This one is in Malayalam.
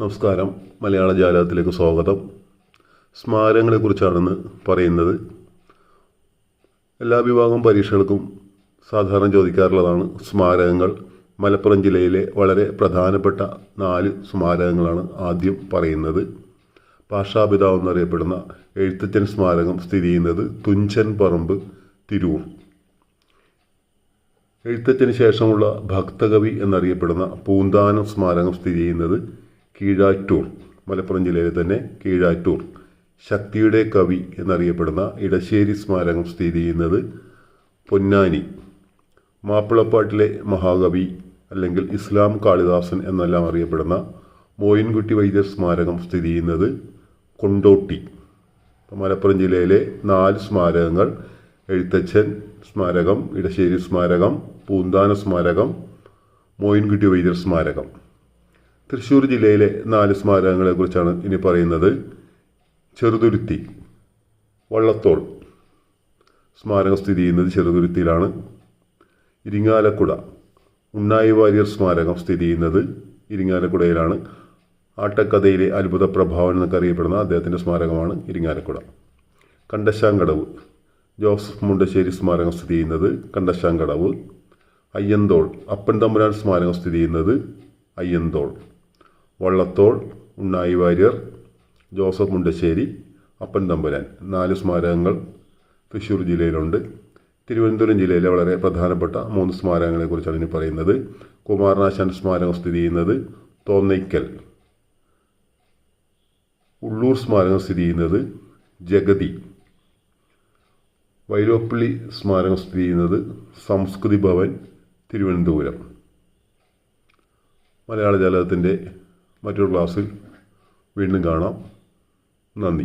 നമസ്കാരം. മലയാള ജാലകത്തിലേക്ക് സ്വാഗതം. സ്മാരകങ്ങളെക്കുറിച്ചാണെന്ന് പറയുന്നത്. എല്ലാ വിഭാഗം പരീക്ഷകൾക്കും സാധാരണ ചോദിക്കാറുള്ളതാണ് സ്മാരകങ്ങൾ. മലപ്പുറം ജില്ലയിലെ വളരെ പ്രധാനപ്പെട്ട 4 സ്മാരകങ്ങളാണ് ആദ്യം പറയുന്നത്. ഭാഷാപിതാവ് എന്നറിയപ്പെടുന്ന എഴുത്തച്ഛൻ സ്മാരകം സ്ഥിതി ചെയ്യുന്നത് തുഞ്ചൻ പറമ്പ്, തിരൂർ. എഴുത്തച്ഛന് ശേഷമുള്ള ഭക്തകവി എന്നറിയപ്പെടുന്ന പൂന്താനം സ്മാരകം സ്ഥിതി ചെയ്യുന്നത് കീഴാറ്റൂർ, മലപ്പുറം ജില്ലയിലെ തന്നെ കീഴാറ്റൂർ. ശക്തിയുടെ കവി എന്നറിയപ്പെടുന്ന ഇടശ്ശേരി സ്മാരകം സ്ഥിതി ചെയ്യുന്നത് പൊന്നാനി. മാപ്പിളപ്പാട്ടിലെ മഹാകവി അല്ലെങ്കിൽ ഇസ്ലാം കാളിദാസൻ എന്നെല്ലാം അറിയപ്പെടുന്ന മോയിൻകുട്ടി വൈദ്യർ സ്മാരകം സ്ഥിതി ചെയ്യുന്നത് കൊണ്ടോട്ടി. മലപ്പുറം ജില്ലയിലെ 4 സ്മാരകങ്ങൾ: എഴുത്തച്ഛൻ സ്മാരകം, ഇടശ്ശേരി സ്മാരകം, പൂന്താന സ്മാരകം, മോയിൻകുട്ടി വൈദ്യർ സ്മാരകം. തൃശ്ശൂർ ജില്ലയിലെ 4 സ്മാരകങ്ങളെക്കുറിച്ചാണ് ഇനി പറയുന്നത്. ചെറുതുരുത്തി, വള്ളത്തോൾ സ്മാരകം സ്ഥിതി ചെയ്യുന്നത് ചെറുതുരുത്തിയിലാണ്. ഇരിങ്ങാലക്കുട, ഉണ്ണായി വാര്യർ സ്മാരകം സ്ഥിതി ചെയ്യുന്നത് ഇരിങ്ങാലക്കുടയിലാണ്. ആട്ടക്കഥയിലെ അത്ഭുത പ്രഭാവൻ എന്നൊക്കെ അറിയപ്പെടുന്ന അദ്ദേഹത്തിൻ്റെ സ്മാരകമാണ് ഇരിങ്ങാലക്കുട. കണ്ടശാങ്കടവ്, ജോസഫ് മുണ്ടശ്ശേരി സ്മാരകം സ്ഥിതി ചെയ്യുന്നത് കണ്ടശാങ്കടവ്. അയ്യന്തോൾ, അപ്പൻ തമ്പുരാൻ സ്മാരകം സ്ഥിതി ചെയ്യുന്നത് അയ്യന്തോൾ. വള്ളത്തോൾ, ഉണ്ണായി വാര്യർ, ജോസഫ് മുണ്ടശ്ശേരി, അപ്പൻ തമ്പുരാൻ 4 സ്മാരകങ്ങൾ തൃശ്ശൂർ ജില്ലയിലുണ്ട്. തിരുവനന്തപുരം ജില്ലയിലെ വളരെ പ്രധാനപ്പെട്ട 3 സ്മാരകങ്ങളെക്കുറിച്ചാണ് ഇനി പറയുന്നത്. കുമാരനാശാൻ സ്മാരകം സ്ഥിതി ചെയ്യുന്നത് തോന്നയ്ക്കൽ. ഉള്ളൂർ സ്മാരകം സ്ഥിതി ചെയ്യുന്നത് ജഗതി. വൈലോപ്പിള്ളി സ്മാരകം സ്ഥിതി ചെയ്യുന്നത് സംസ്കൃതി ഭവൻ, തിരുവനന്തപുരം. മലയാള ജാലകത്തിൻ്റെ മറ്റൊരു ക്ലാസ്സിൽ വീണ്ടും കാണാം. നന്ദി.